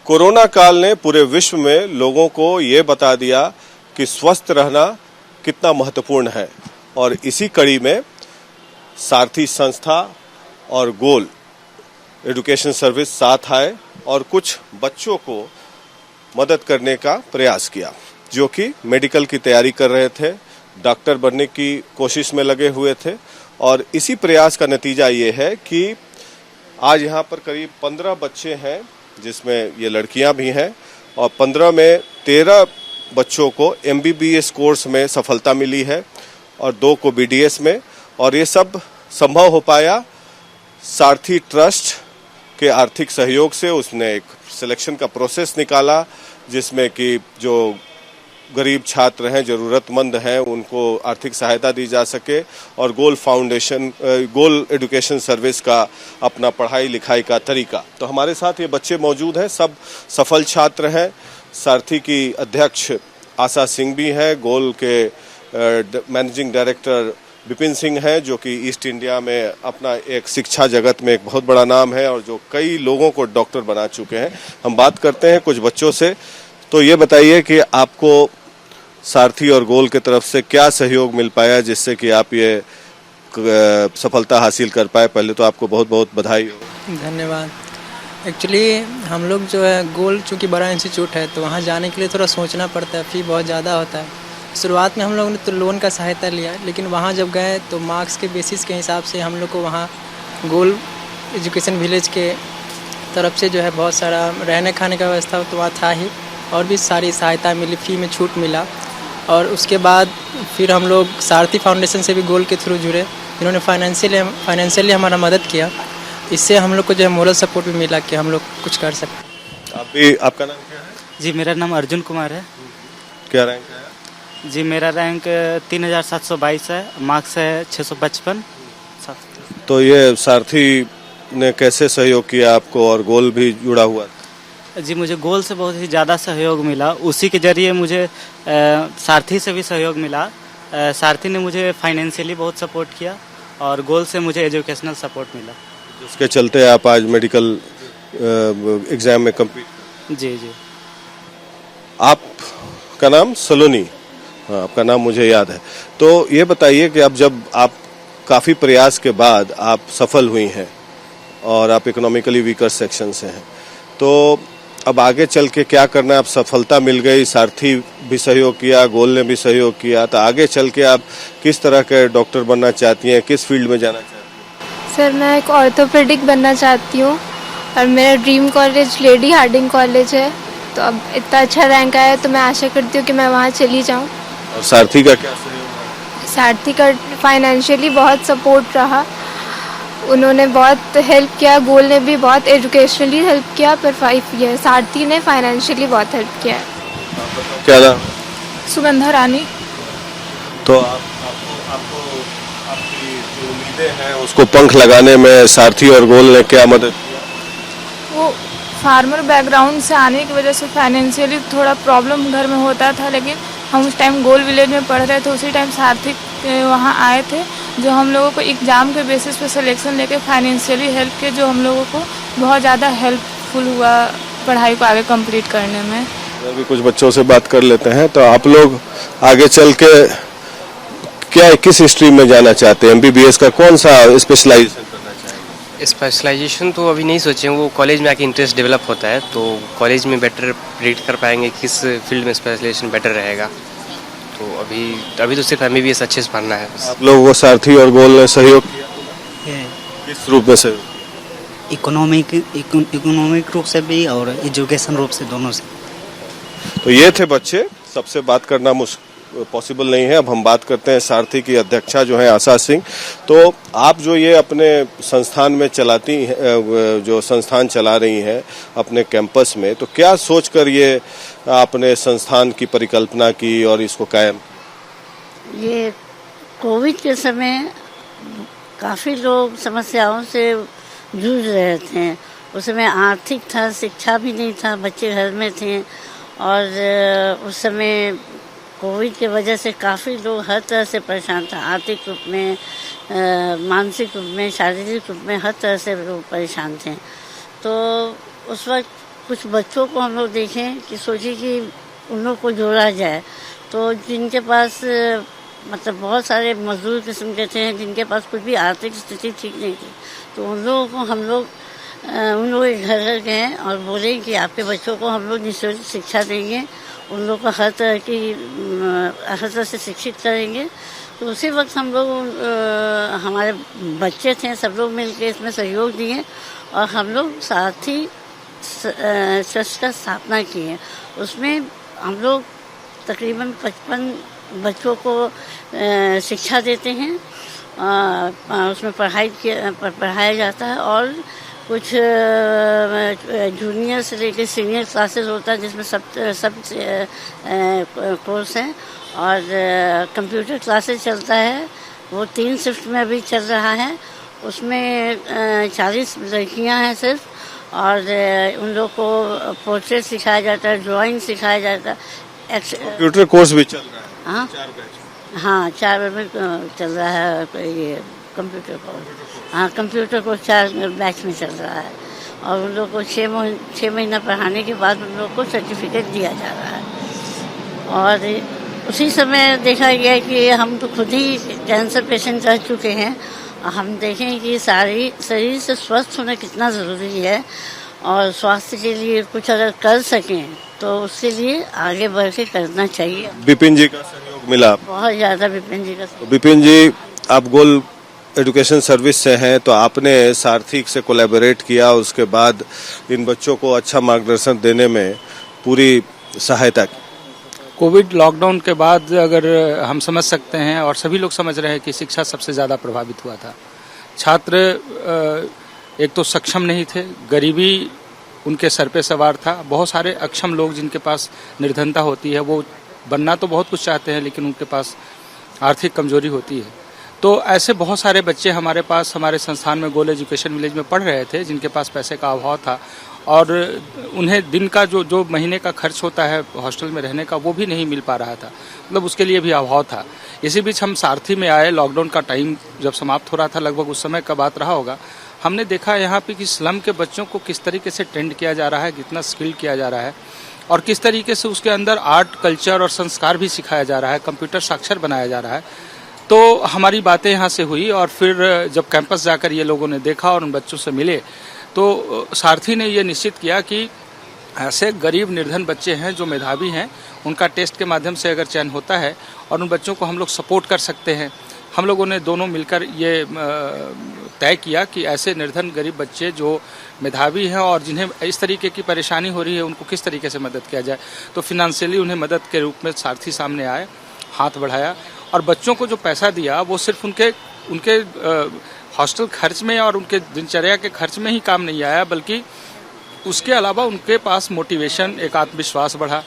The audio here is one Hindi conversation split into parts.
कोरोना काल ने पूरे विश्व में लोगों को ये बता दिया कि स्वस्थ रहना कितना महत्वपूर्ण है और इसी कड़ी में सारथी संस्था और गोल एजुकेशन सर्विस साथ आए और कुछ बच्चों को मदद करने का प्रयास किया जो कि मेडिकल की तैयारी कर रहे थे, डॉक्टर बनने की कोशिश में लगे हुए थे। और इसी प्रयास का नतीजा ये है कि आज यहाँ पर करीब 15 बच्चे हैं जिसमें ये लड़कियां भी हैं और 15 में 13 बच्चों को MBBS कोर्स में सफलता मिली है और 2 को BDS में। और ये सब संभव हो पाया सारथी ट्रस्ट के आर्थिक सहयोग से। उसने एक सिलेक्शन का प्रोसेस निकाला जिसमें कि जो गरीब छात्र हैं, जरूरतमंद हैं, उनको आर्थिक सहायता दी जा सके और गोल एजुकेशन सर्विस का अपना पढ़ाई लिखाई का तरीका। तो हमारे साथ ये बच्चे मौजूद हैं, सब सफल छात्र हैं। सारथी की अध्यक्ष आशा सिंह भी हैं, गोल के मैनेजिंग डायरेक्टर विपिन सिंह हैं जो कि ईस्ट इंडिया में अपना एक शिक्षा जगत में एक बहुत बड़ा नाम है और जो कई लोगों को डॉक्टर बना चुके हैं। हम बात करते हैं कुछ बच्चों से। तो ये बताइए कि आपको सारथी और गोल की तरफ से क्या सहयोग मिल पाया जिससे कि आप ये सफलता हासिल कर पाए। पहले तो आपको बहुत बहुत बधाई हो। धन्यवाद। एक्चुअली हम लोग जो है गोल चूँकि बड़ा इंस्टीट्यूट है तो वहाँ जाने के लिए थोड़ा सोचना पड़ता है, फ़ी बहुत ज़्यादा होता है। शुरुआत में हम लोगों ने तो लोन का सहायता लिया, लेकिन वहाँ जब गए तो मार्क्स के बेसिस के हिसाब से हम लोग को वहाँ गोल एजुकेशन विलेज के तरफ से जो है बहुत सारा रहने खाने का व्यवस्था तो वहाँ था ही और भी सारी सहायता मिली, फ़ी में छूट मिला। और उसके बाद फिर हम लोग सारथी फाउंडेशन से भी गोल के थ्रू जुड़े जिन्होंने फाइनेंशियली हमारा मदद किया। इससे हम लोग को जो है मोरल सपोर्ट भी मिला कि हम लोग कुछ कर सकते। आपका नाम क्या है? जी मेरा नाम अर्जुन कुमार है। क्या रैंक है? जी मेरा रैंक 3722 है, मार्क्स है 655। तो ये सारथी ने कैसे सहयोग किया आपको और गोल भी जुड़ा हुआ? जी मुझे गोल से बहुत ही ज़्यादा सहयोग मिला, उसी के जरिए मुझे सारथी से भी सहयोग मिला। सारथी ने मुझे फाइनेंशियली बहुत सपोर्ट किया और गोल से मुझे एजुकेशनल सपोर्ट मिला, जिसके चलते आप आज मेडिकल एग्जाम में कम्पीट। जी आपका नाम सलोनी? हाँ, आपका नाम मुझे याद है। तो ये बताइए कि अब जब आप काफ़ी प्रयास के बाद आप सफल हुई हैं और आप इकोनॉमिकली वीकर सेक्शन से हैं, तो अब आगे चल के क्या करना है? आप सफलता मिल गई, सारथी भी सहयोग किया, गोल ने भी सहयोग किया, तो आगे चल के आप किस तरह के डॉक्टर बनना चाहती हैं, किस फील्ड में जाना चाहती हैं? सर मैं एक ऑर्थोपेडिक बनना चाहती हूँ और मेरा dream college Lady Hardinge College है। तो अब इतना अच्छा रैंक आया तो मैं आशा करती हूँ कि मैं वहाँ चली जाऊँ। और सारथी का क्या सहयोग? सारथी का फाइनेंशियली बहुत सपोर्ट रहा, उन्होंने बहुत हेल्प किया। गोल ने भी बहुत एजुकेशनली हेल्प किया, पर सारथी ने फाइनेंशियली बहुत हेल्प किया है। क्या नाम? सुगंधा रानी। तो आपको आपकी जो उम्मीदें हैं उसको पंख लगाने में सारथी और गोल ने क्या मदद किया? वो फार्मर बैकग्राउंड से आने की वजह से फाइनेंशियली थोड़ा प्रॉब्लम घर में होता था, लेकिन हम उस टाइम गोल विलेज में पढ़ रहे थे, उसी टाइम सारथी वहाँ आए थे जो हम लोगों को एग्ज़ाम के बेसिस पे सिलेक्शन लेके फाइनेंशियली हेल्प किए, जो हम लोगों को बहुत ज़्यादा हेल्पफुल हुआ पढ़ाई को आगे कंप्लीट करने में। अभी कुछ बच्चों से बात कर लेते हैं। तो आप लोग आगे चल के क्या किस स्ट्रीम में जाना चाहते हैं? MBBS का कौन सा स्पेशलाइजेशन करना चाहेंगे? स्पेशलाइजेशन तो अभी नहीं सोचे, वो कॉलेज में आके इंटरेस्ट डेवलप होता है तो कॉलेज में बेटर प्रेडिक्ट कर पाएंगे किस फील्ड में स्पेशलाइजेशन बेटर रहेगा। तो अभी तो सिर्फ MBBS अच्छे से पढ़ना है। आप लोग वो सारथी और गोल ने सहयोग किया? किस रूप में सहयोग? इकोनॉमिक रूप से भी और एजुकेशन रूप से, दोनों से। तो ये थे बच्चे, सबसे बात करना पॉसिबल नहीं है। अब हम बात करते हैं सारथी की अध्यक्षा जो है आशा सिंह। तो आप जो ये अपने संस्थान में चलाती हैं, जो संस्थान चला रही हैं अपने कैंपस में, तो क्या सोचकर ये आपने संस्थान की परिकल्पना की और इसको कायम? ये कोविड के समय काफ़ी लोग समस्याओं से जूझ रहे थे। उस समय आर्थिक था, शिक्षा भी नहीं था, बच्चे घर में थे और उस समय कोविड के वजह से काफ़ी लोग हर तरह से परेशान था, आर्थिक रूप में, मानसिक रूप में, शारीरिक रूप में, हर तरह से लोग परेशान थे। तो उस वक्त कुछ बच्चों को हम लोग देखें कि सोचे कि उन लोग को जोड़ा जाए, तो जिनके पास मतलब बहुत सारे मजदूर किस्म के थे, जिनके पास कुछ भी आर्थिक स्थिति ठीक नहीं थी, तो उन लोगों को हम लोग उन लोग के घर घर गए और बोले कि आपके बच्चों को हम लोग निःशुल्क शिक्षा देंगे, उन लोग को हर तरह से शिक्षित करेंगे। तो उसी वक्त हम लोग हमारे बच्चे थे, सब लोग मिलकर इसमें सहयोग दिए और हम लोग सारथी ट्रस्ट का स्थापना की है। उसमें हम लोग तकरीबन 55 बच्चों को शिक्षा देते हैं, उसमें पढ़ाया जाता है और कुछ जूनियर से लेकर सीनियर क्लासेस होता है जिसमें सब कोर्स हैं और कंप्यूटर क्लासेस चलता है, वो 3 शिफ्ट में अभी चल रहा है। उसमें 40 लड़कियां हैं सिर्फ और उन लोग को पोर्ट्रेट सिखाया जाता है, ड्राइंग सिखाया जाता है। कंप्यूटर कोर्स भी चल रहा है? हाँ, 4 में चल रहा है ये कंप्यूटर कोर्स। हाँ, कंप्यूटर कोर्स 4 बैच में चल रहा है और उन लोग को 6 महीना पढ़ाने के बाद उन लोग को सर्टिफिकेट दिया जा रहा है। और उसी समय देखा गया कि हम तो खुद ही कैंसर पेशेंट रह चुके हैं, हम देखें कि शरीर से स्वस्थ होना कितना ज़रूरी है और स्वास्थ्य के लिए कुछ अगर कर सकें तो उसके लिए आगे बढ़ के करना चाहिए। विपिन जी का सहयोग मिला? बहुत ज़्यादा विपिन जी का। विपिन जी, आप गोल एजुकेशन सर्विस से हैं, तो आपने सारथी से कोलैबोरेट किया, उसके बाद इन बच्चों को अच्छा मार्गदर्शन देने में पूरी सहायता की। कोविड लॉकडाउन के बाद अगर हम समझ सकते हैं और सभी लोग समझ रहे हैं कि शिक्षा सबसे ज़्यादा प्रभावित हुआ था। छात्र एक तो सक्षम नहीं थे, गरीबी उनके सर पे सवार था। बहुत सारे अक्षम लोग जिनके पास निर्धनता होती है, वो बनना तो बहुत कुछ चाहते हैं लेकिन उनके पास आर्थिक कमजोरी होती है। तो ऐसे बहुत सारे बच्चे हमारे पास हमारे संस्थान में गोल एजुकेशन विलेज में पढ़ रहे थे जिनके पास पैसे का अभाव था और उन्हें दिन का जो महीने का खर्च होता है हॉस्टल में रहने का वो भी नहीं मिल पा रहा था, मतलब उसके लिए भी अभाव था। इसी बीच हम सारथी में आए, लॉकडाउन का टाइम जब समाप्त हो रहा था, लगभग उस समय का बात रहा होगा, हमने देखा यहाँ पे कि स्लम के बच्चों को किस तरीके से ट्रेंड किया जा रहा है, कितना स्किल किया जा रहा है और किस तरीके से उसके अंदर आर्ट, कल्चर और संस्कार भी सिखाया जा रहा है, कंप्यूटर साक्षर बनाया जा रहा है। तो हमारी बातें यहाँ से हुई और फिर जब कैंपस जाकर ये लोगों ने देखा और उन बच्चों से मिले तो सारथी ने ये निश्चित किया कि ऐसे गरीब निर्धन बच्चे हैं जो मेधावी हैं, उनका टेस्ट के माध्यम से अगर चयन होता है और उन बच्चों को हम लोग सपोर्ट कर सकते हैं। हम लोगों ने दोनों मिलकर ये तय किया कि ऐसे निर्धन गरीब बच्चे जो मेधावी हैं और जिन्हें इस तरीके की परेशानी हो रही है उनको किस तरीके से मदद किया जाए। तो फिनेंशियली उन्हें मदद के रूप में सारथी सामने आए, हाथ बढ़ाया और बच्चों को जो पैसा दिया वो सिर्फ उनके हॉस्टल खर्च में और उनके दिनचर्या के खर्च में ही काम नहीं आया, बल्कि उसके अलावा उनके पास मोटिवेशन, एक आत्मविश्वास बढ़ा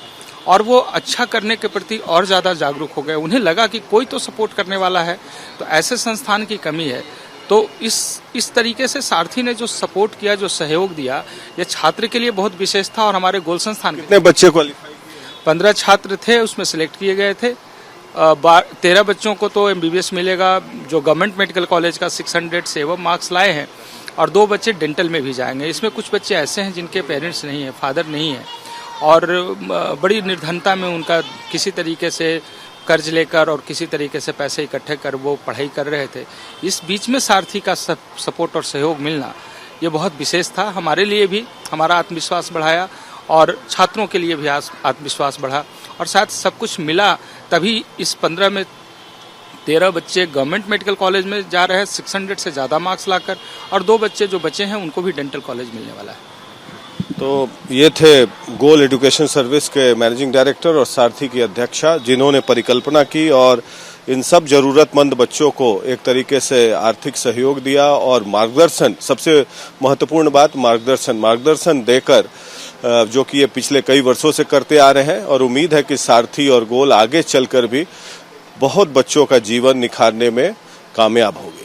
और वो अच्छा करने के प्रति और ज़्यादा जागरूक हो गए। उन्हें लगा कि कोई तो सपोर्ट करने वाला है, तो ऐसे संस्थान की कमी है। तो इस तरीके से सारथी ने जो सपोर्ट किया, जो सहयोग दिया, ये छात्र के लिए बहुत विशेष था। और हमारे गोल संस्थान कितने बच्चे क्वालिफाई? 15 छात्र थे, उसमें सिलेक्ट किए गए थे। 13 बच्चों को तो MBBS मिलेगा, जो गवर्नमेंट मेडिकल कॉलेज का 600 से एवं मार्क्स लाए हैं, और 2 बच्चे डेंटल में भी जाएंगे। इसमें कुछ बच्चे ऐसे हैं जिनके पेरेंट्स नहीं है, फादर नहीं है और बड़ी निर्धनता में उनका किसी तरीके से कर्ज लेकर और किसी तरीके से पैसे इकट्ठे कर वो पढ़ाई कर रहे थे। इस बीच में सारथी का सपोर्ट और सहयोग मिलना ये बहुत विशेष था। हमारे लिए भी हमारा आत्मविश्वास बढ़ाया और छात्रों के लिए भी आत्मविश्वास बढ़ा और साथ सब कुछ मिला। तभी इस 15 में 13 बच्चे गवर्नमेंट मेडिकल कॉलेज में जा रहे हैं 600 से ज़्यादा मार्क्स लाकर, और 2 बच्चे जो बचे हैं उनको भी डेंटल कॉलेज मिलने वाला है। तो ये थे गोल एजुकेशन सर्विस के मैनेजिंग डायरेक्टर और सारथी की अध्यक्षा, जिन्होंने परिकल्पना की और इन सब जरूरतमंद बच्चों को एक तरीके से आर्थिक सहयोग दिया और मार्गदर्शन, सबसे महत्वपूर्ण बात मार्गदर्शन देकर, जो कि ये पिछले कई वर्षों से करते आ रहे हैं। और उम्मीद है कि सारथी और गोल आगे चलकर भी बहुत बच्चों का जीवन निखारने में कामयाब होगी।